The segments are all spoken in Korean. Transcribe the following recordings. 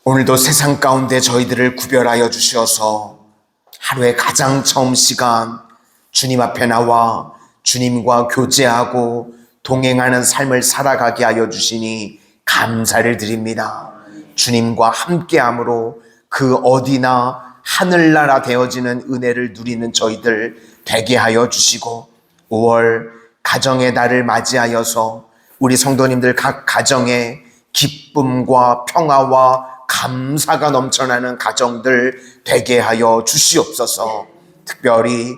오늘도 세상 가운데 저희들을 구별하여 주셔서 하루의 가장 처음 시간 주님 앞에 나와 주님과 교제하고 동행하는 삶을 살아가게 하여 주시니 감사를 드립니다. 주님과 함께함으로 그 어디나 하늘나라 되어지는 은혜를 누리는 저희들 되게 하여 주시고, 5월 가정의 날을 맞이하여서 우리 성도님들 각 가정에 기쁨과 평화와 감사가 넘쳐나는 가정들 되게 하여 주시옵소서. 특별히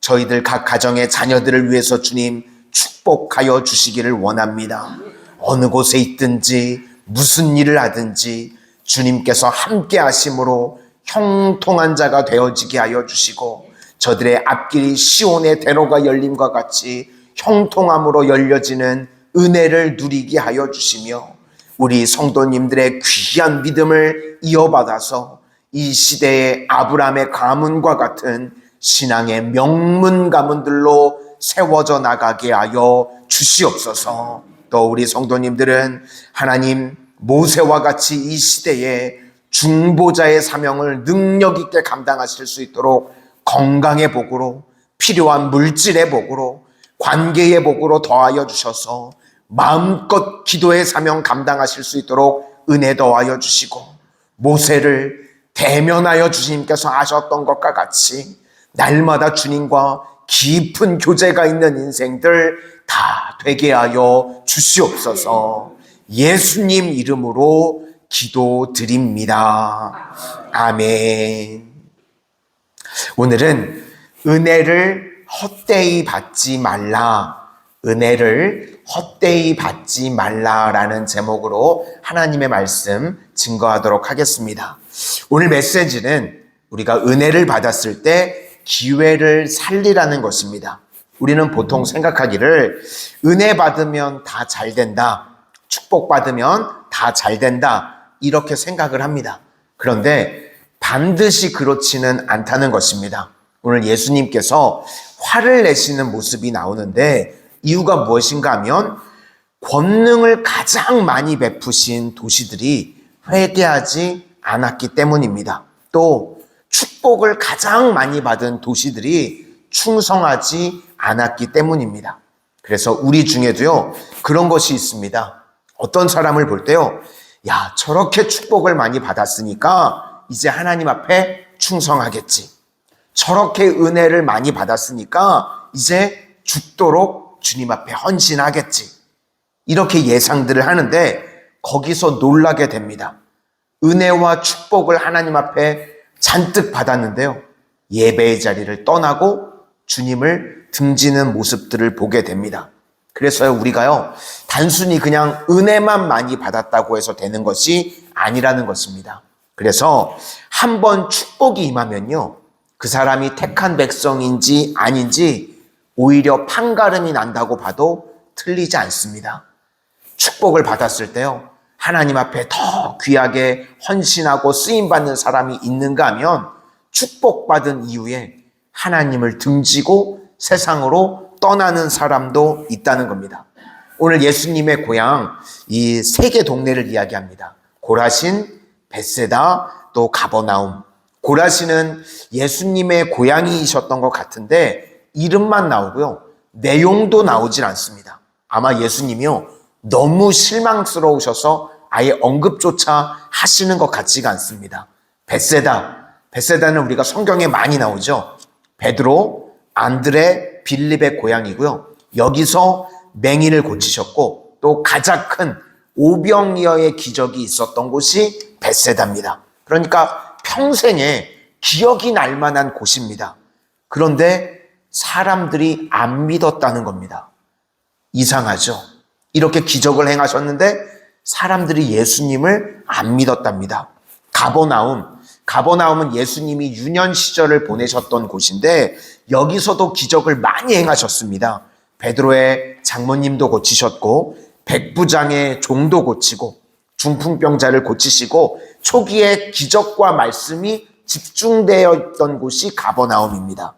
저희들 각 가정의 자녀들을 위해서 주님 축복하여 주시기를 원합니다. 어느 곳에 있든지 무슨 일을 하든지 주님께서 함께 하심으로 형통한 자가 되어지게 하여 주시고, 저들의 앞길이 시온의 대로가 열림과 같이 형통함으로 열려지는 은혜를 누리게 하여 주시며, 우리 성도님들의 귀한 믿음을 이어받아서 이 시대의 아브라함의 가문과 같은 신앙의 명문 가문들로 세워져 나가게 하여 주시옵소서. 또 우리 성도님들은 하나님 모세와 같이 이 시대에 중보자의 사명을 능력 있게 감당하실 수 있도록 건강의 복으로, 필요한 물질의 복으로, 관계의 복으로 더하여 주셔서 마음껏 기도의 사명 감당하실 수 있도록 은혜 더하여 주시고, 모세를 대면하여 주님께서 하셨던 것과 같이 날마다 주님과 깊은 교제가 있는 인생들 다 되게 하여 주시옵소서. 예수님 이름으로 기도드립니다. 아멘. 오늘은 은혜를 헛되이 받지 말라, 은혜를 헛되이 받지 말라라는 제목으로 하나님의 말씀 증거하도록 하겠습니다. 오늘 메시지는 우리가 은혜를 받았을 때 기회를 살리라는 것입니다. 우리는 보통 생각하기를 은혜 받으면 다 잘 된다, 축복받으면 다 잘 된다, 이렇게 생각을 합니다. 그런데 반드시 그렇지는 않다는 것입니다. 오늘 예수님께서 화를 내시는 모습이 나오는데 이유가 무엇인가 하면, 권능을 가장 많이 베푸신 도시들이 회개하지 않았기 때문입니다. 또 축복을 가장 많이 받은 도시들이 충성하지 않았기 때문입니다. 그래서 우리 중에도요 그런 것이 있습니다. 어떤 사람을 볼 때요, 야, 저렇게 축복을 많이 받았으니까 이제 하나님 앞에 충성하겠지, 저렇게 은혜를 많이 받았으니까 이제 죽도록 주님 앞에 헌신하겠지, 이렇게 예상들을 하는데 거기서 놀라게 됩니다. 은혜와 축복을 하나님 앞에 잔뜩 받았는데요, 예배의 자리를 떠나고 주님을 등지는 모습들을 보게 됩니다. 그래서 우리가요 단순히 그냥 은혜만 많이 받았다고 해서 되는 것이 아니라는 것입니다. 그래서 한번 축복이 임하면요, 그 사람이 택한 백성인지 아닌지 오히려 판가름이 난다고 봐도 틀리지 않습니다. 축복을 받았을 때요, 하나님 앞에 더 귀하게 헌신하고 쓰임받는 사람이 있는가 하면 축복받은 이후에 하나님을 등지고 세상으로 떠나는 사람도 있다는 겁니다. 오늘 예수님의 고향 이 세 개 동네를 이야기합니다. 고라신, 벳세다, 또 가버나움. 고라신은 예수님의 고향이셨던 것 같은데 이름만 나오고요, 내용도 나오질 않습니다. 아마 예수님이요 너무 실망스러우셔서 아예 언급조차 하시는 것 같지가 않습니다. 벳세다는 우리가 성경에 많이 나오죠. 베드로, 안드레, 빌립의 고향이고요, 여기서 맹인을 고치셨고 또 가장 큰 오병이어의 기적이 있었던 곳이 벳세다입니다. 그러니까 평생에 기억이 날 만한 곳입니다. 그런데 사람들이 안 믿었다는 겁니다. 이상하죠? 이렇게 기적을 행하셨는데 사람들이 예수님을 안 믿었답니다. 가버나움은 예수님이 유년 시절을 보내셨던 곳인데 여기서도 기적을 많이 행하셨습니다. 베드로의 장모님도 고치셨고 백부장의 종도 고치고 중풍병자를 고치시고 초기에 기적과 말씀이 집중되어 있던 곳이 가버나움입니다.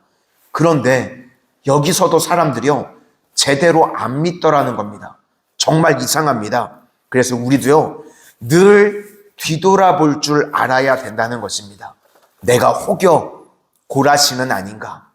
그런데 여기서도 사람들이요 제대로 안 믿더라는 겁니다. 정말 이상합니다. 그래서 우리도요 늘 뒤돌아볼 줄 알아야 된다는 것입니다. 내가 혹여 고라신은 아닌가?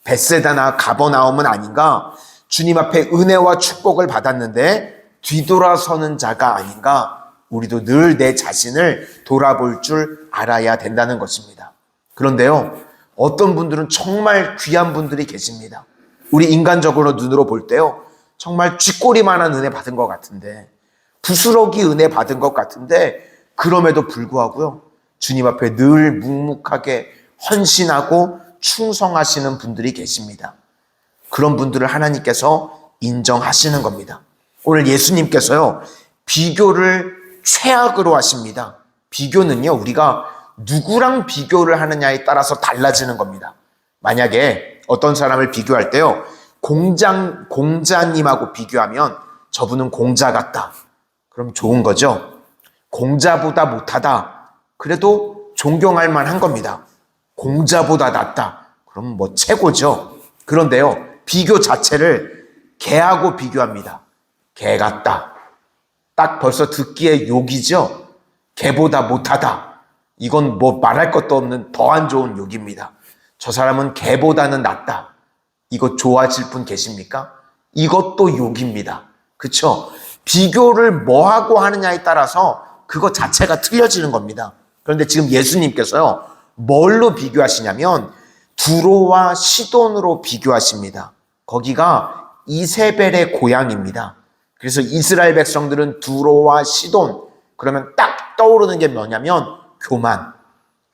벳세다나 가버나움은 아닌가? 주님 앞에 은혜와 축복을 받았는데 뒤돌아서는 자가 아닌가? 우리도 늘 내 자신을 돌아볼 줄 알아야 된다는 것입니다. 그런데요, 어떤 분들은 정말 귀한 분들이 계십니다. 우리 인간적으로 눈으로 볼 때요, 정말 쥐꼬리만한 은혜 받은 것 같은데, 부스러기 은혜 받은 것 같은데, 그럼에도 불구하고요, 주님 앞에 늘 묵묵하게 헌신하고 충성하시는 분들이 계십니다. 그런 분들을 하나님께서 인정하시는 겁니다. 오늘 예수님께서요, 비교를 최악으로 하십니다. 비교는요, 우리가 누구랑 비교를 하느냐에 따라서 달라지는 겁니다. 만약에 어떤 사람을 비교할 때요, 공자님하고 비교하면 저분은 공자 같다. 그럼 좋은 거죠. 공자보다 못하다. 그래도 존경할 만한 겁니다. 공자보다 낫다. 그럼 뭐 최고죠. 그런데요, 비교 자체를 개하고 비교합니다. 개 같다. 딱 벌써 듣기에 욕이죠. 개보다 못하다. 이건 뭐 말할 것도 없는 더 안 좋은 욕입니다. 저 사람은 개보다는 낫다. 이거 좋아하실 분 계십니까? 이것도 욕입니다. 그렇죠? 비교를 뭐하고 하느냐에 따라서 그거 자체가 틀려지는 겁니다. 그런데 지금 예수님께서요, 뭘로 비교하시냐면 두로와 시돈으로 비교하십니다. 거기가 이세벨의 고향입니다. 그래서 이스라엘 백성들은 두로와 시돈, 그러면 딱 떠오르는 게 뭐냐면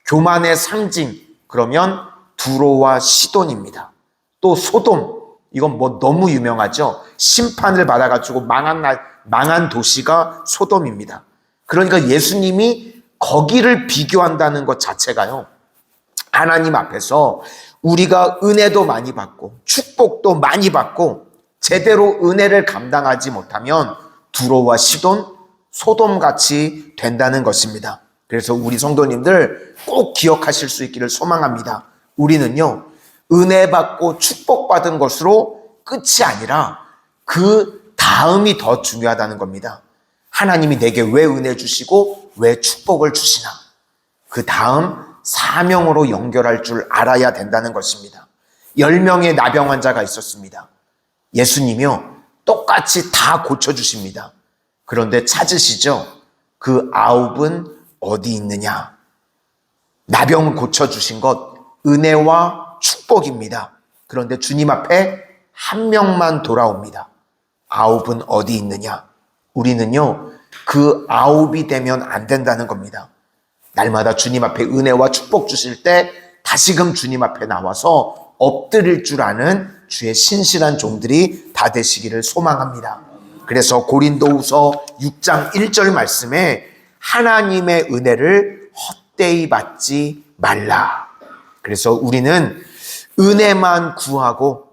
교만의 상징, 그러면 두로와 시돈입니다. 또 소돔, 이건 뭐 너무 유명하죠. 심판을 받아가지고 망한 도시가 소돔입니다. 그러니까 예수님이 거기를 비교한다는 것 자체가요, 하나님 앞에서 우리가 은혜도 많이 받고 축복도 많이 받고 제대로 은혜를 감당하지 못하면 두로와 시돈, 소돔같이 된다는 것입니다. 그래서 우리 성도님들 꼭 기억하실 수 있기를 소망합니다. 우리는요, 은혜 받고 축복받은 것으로 끝이 아니라 그 다음이 더 중요하다는 겁니다. 하나님이 내게 왜 은혜 주시고 왜 축복을 주시나? 그 다음 사명으로 연결할 줄 알아야 된다는 것입니다. 10명의 나병 환자가 있었습니다. 예수님이요, 똑같이 다 고쳐주십니다. 그런데 찾으시죠? 그 9은 어디 있느냐? 나병을 고쳐주신 것, 은혜와 축복입니다. 그런데 주님 앞에 한 명만 돌아옵니다. 9은 어디 있느냐? 우리는요, 그 9이 되면 안 된다는 겁니다. 날마다 주님 앞에 은혜와 축복 주실 때 다시금 주님 앞에 나와서 엎드릴 줄 아는 주의 신실한 종들이 다 되시기를 소망합니다. 그래서 고린도후서 6장 1절 말씀에 하나님의 은혜를 헛되이 받지 말라. 그래서 우리는 은혜만 구하고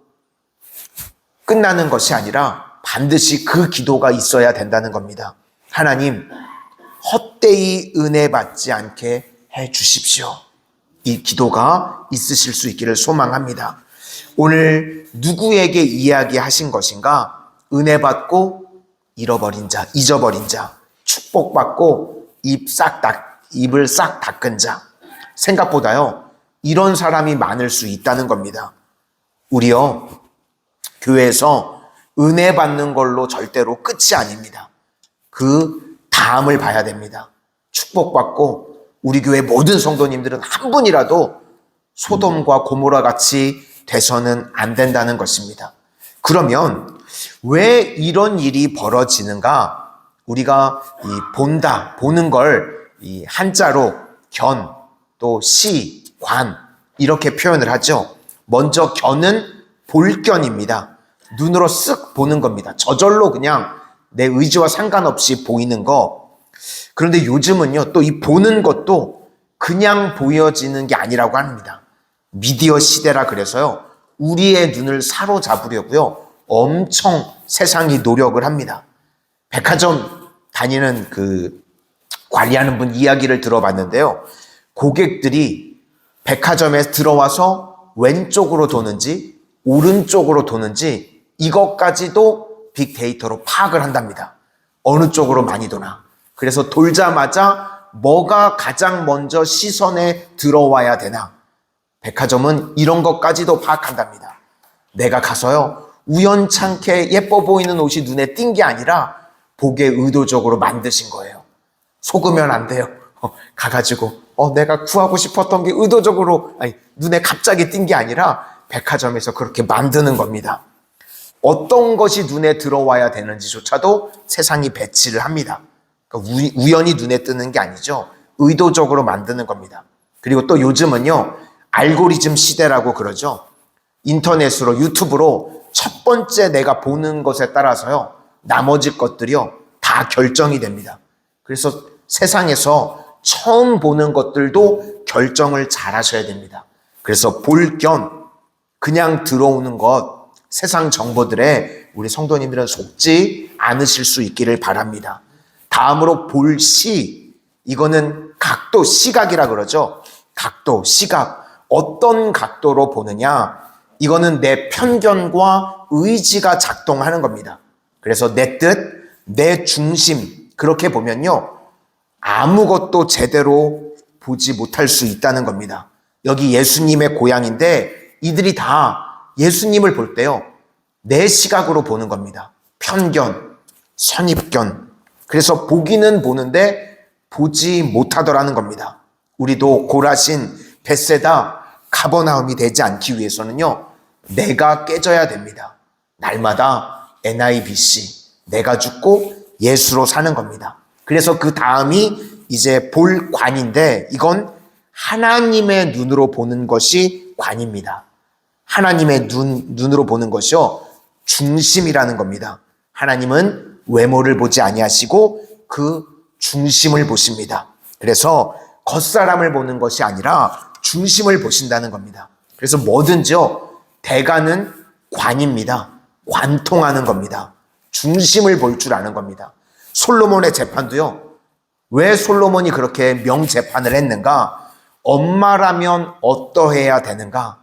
끝나는 것이 아니라 반드시 그 기도가 있어야 된다는 겁니다. 하나님, 헛되이 은혜 받지 않게 해 주십시오. 이 기도가 있으실 수 있기를 소망합니다. 오늘 누구에게 이야기하신 것인가? 은혜 받고 잃어버린 자, 잊어버린 자, 축복받고 입을 싹 닦은 자. 생각보다요, 이런 사람이 많을 수 있다는 겁니다. 우리요, 교회에서 은혜 받는 걸로 절대로 끝이 아닙니다. 그 다음을 봐야 됩니다. 축복받고 우리 교회 모든 성도님들은 한 분이라도 소돔과 고모라 같이 돼서는 안 된다는 것입니다. 그러면 왜 이런 일이 벌어지는가? 우리가 보는 걸 이 한자로 견, 또 시, 관 이렇게 표현을 하죠. 먼저 견은 볼견입니다. 눈으로 쓱 보는 겁니다. 저절로 그냥 내 의지와 상관없이 보이는 거. 그런데 요즘은요, 또 이 보는 것도 그냥 보여지는 게 아니라고 합니다. 미디어 시대라 그래서요, 우리의 눈을 사로잡으려고요, 엄청 세상이 노력을 합니다. 백화점 다니는 관리하는 분 이야기를 들어봤는데요, 고객들이 백화점에 들어와서 왼쪽으로 도는지 오른쪽으로 도는지 이것까지도 빅데이터로 파악을 한답니다. 어느 쪽으로 많이 도나. 그래서 돌자마자 뭐가 가장 먼저 시선에 들어와야 되나? 백화점은 이런 것까지도 파악한답니다. 내가 가서요, 우연찮게 예뻐 보이는 옷이 눈에 띈 게 아니라 보게 의도적으로 만드신 거예요. 속으면 안 돼요. 가가지고 내가 구하고 싶었던 게 의도적으로 눈에 갑자기 띈 게 아니라 백화점에서 그렇게 만드는 겁니다. 어떤 것이 눈에 들어와야 되는지조차도 세상이 배치를 합니다. 그러니까 우연히 눈에 뜨는 게 아니죠. 의도적으로 만드는 겁니다. 그리고 또 요즘은요, 알고리즘 시대라고 그러죠. 인터넷으로, 유튜브로 첫 번째 내가 보는 것에 따라서요, 나머지 것들이요, 다 결정이 됩니다. 그래서 세상에서 처음 보는 것들도 결정을 잘 하셔야 됩니다. 그래서 볼 겸 그냥 들어오는 것, 세상 정보들에 우리 성도님들은 속지 않으실 수 있기를 바랍니다. 다음으로 볼 시, 이거는 각도, 시각이라 그러죠. 각도, 시각. 어떤 각도로 보느냐, 이거는 내 편견과 의지가 작동하는 겁니다. 그래서 내 뜻, 내 중심, 그렇게 보면요, 아무것도 제대로 보지 못할 수 있다는 겁니다. 여기 예수님의 고향인데 이들이 다 예수님을 볼 때요, 내 시각으로 보는 겁니다. 편견, 선입견. 그래서 보기는 보는데 보지 못하더라는 겁니다. 우리도 고라신, 벳세다, 가버나움이 되지 않기 위해서는요, 내가 깨져야 됩니다. 날마다 NIBC, 내가 죽고 예수로 사는 겁니다. 그래서 그 다음이 이제 볼 관인데, 이건 하나님의 눈으로 보는 것이 관입니다. 하나님의 눈으로 보는 것이요, 중심이라는 겁니다. 하나님은 외모를 보지 아니하시고 그 중심을 보십니다. 그래서 겉사람을 보는 것이 아니라 중심을 보신다는 겁니다. 그래서 뭐든지요, 대가는 관입니다. 관통하는 겁니다. 중심을 볼 줄 아는 겁니다. 솔로몬의 재판도요, 왜 솔로몬이 그렇게 명재판을 했는가? 엄마라면 어떠해야 되는가?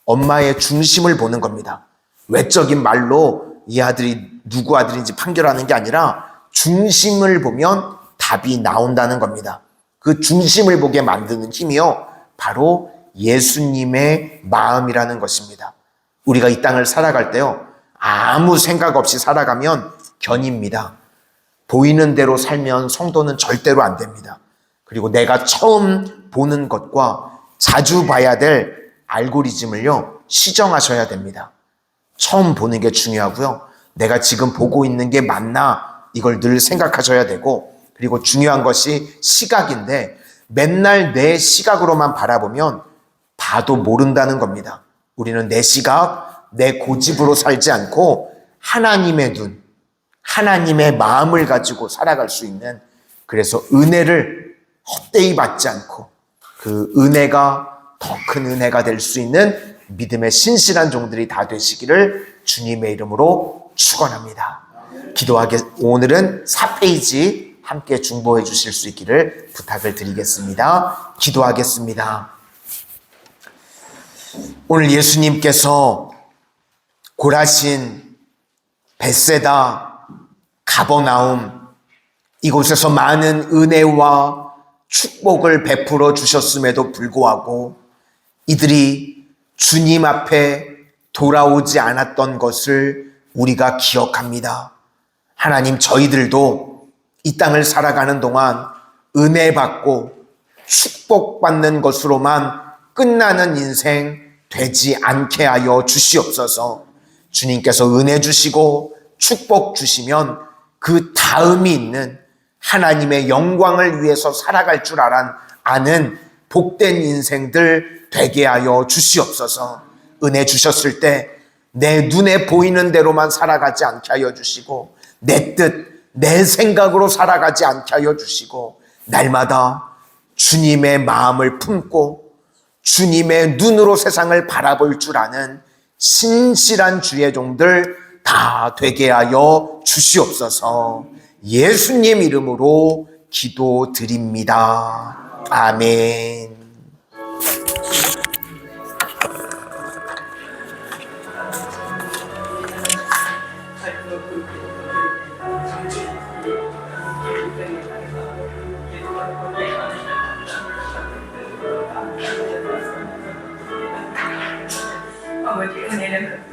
엄마의 중심을 보는 겁니다. 외적인 말로 이 아들이 누구 아들인지 판결하는 게 아니라 중심을 보면 답이 나온다는 겁니다. 그 중심을 보게 만드는 힘이요, 바로 예수님의 마음이라는 것입니다. 우리가 이 땅을 살아갈 때요, 아무 생각 없이 살아가면 견입니다. 보이는 대로 살면 성도는 절대로 안 됩니다. 그리고 내가 처음 보는 것과 자주 봐야 될 알고리즘을요, 시정하셔야 됩니다. 처음 보는 게 중요하고요, 내가 지금 보고 있는 게 맞나, 이걸 늘 생각하셔야 되고, 그리고 중요한 것이 시각인데, 맨날 내 시각으로만 바라보면 봐도 모른다는 겁니다. 우리는 내 시각, 내 고집으로 살지 않고 하나님의 눈, 하나님의 마음을 가지고 살아갈 수 있는, 그래서 은혜를 헛되이 받지 않고 그 은혜가 더 큰 은혜가 될 수 있는 믿음의 신실한 종들이 다 되시기를 주님의 이름으로 축원합니다. 오늘은 4페이지 함께 중보해 주실 수 있기를 부탁을 드리겠습니다. 기도하겠습니다. 오늘 예수님께서 고라신, 벳세다, 가버나움, 이곳에서 많은 은혜와 축복을 베풀어 주셨음에도 불구하고 이들이 주님 앞에 돌아오지 않았던 것을 우리가 기억합니다. 하나님, 저희들도 이 땅을 살아가는 동안 은혜 받고 축복받는 것으로만 끝나는 인생 되지 않게 하여 주시옵소서. 주님께서 은혜 주시고 축복 주시면 그 다음이 있는 하나님의 영광을 위해서 살아갈 줄 아는 복된 인생들 되게 하여 주시옵소서. 은혜 주셨을 때 내 눈에 보이는 대로만 살아가지 않게 하여 주시고, 내 뜻, 내 생각으로 살아가지 않게 하여 주시고, 날마다 주님의 마음을 품고 주님의 눈으로 세상을 바라볼 줄 아는 신실한 주의 종들 다 되게 하여 주시옵소서. 예수님 이름으로 기도드립니다. 아멘. 아버지 은혜는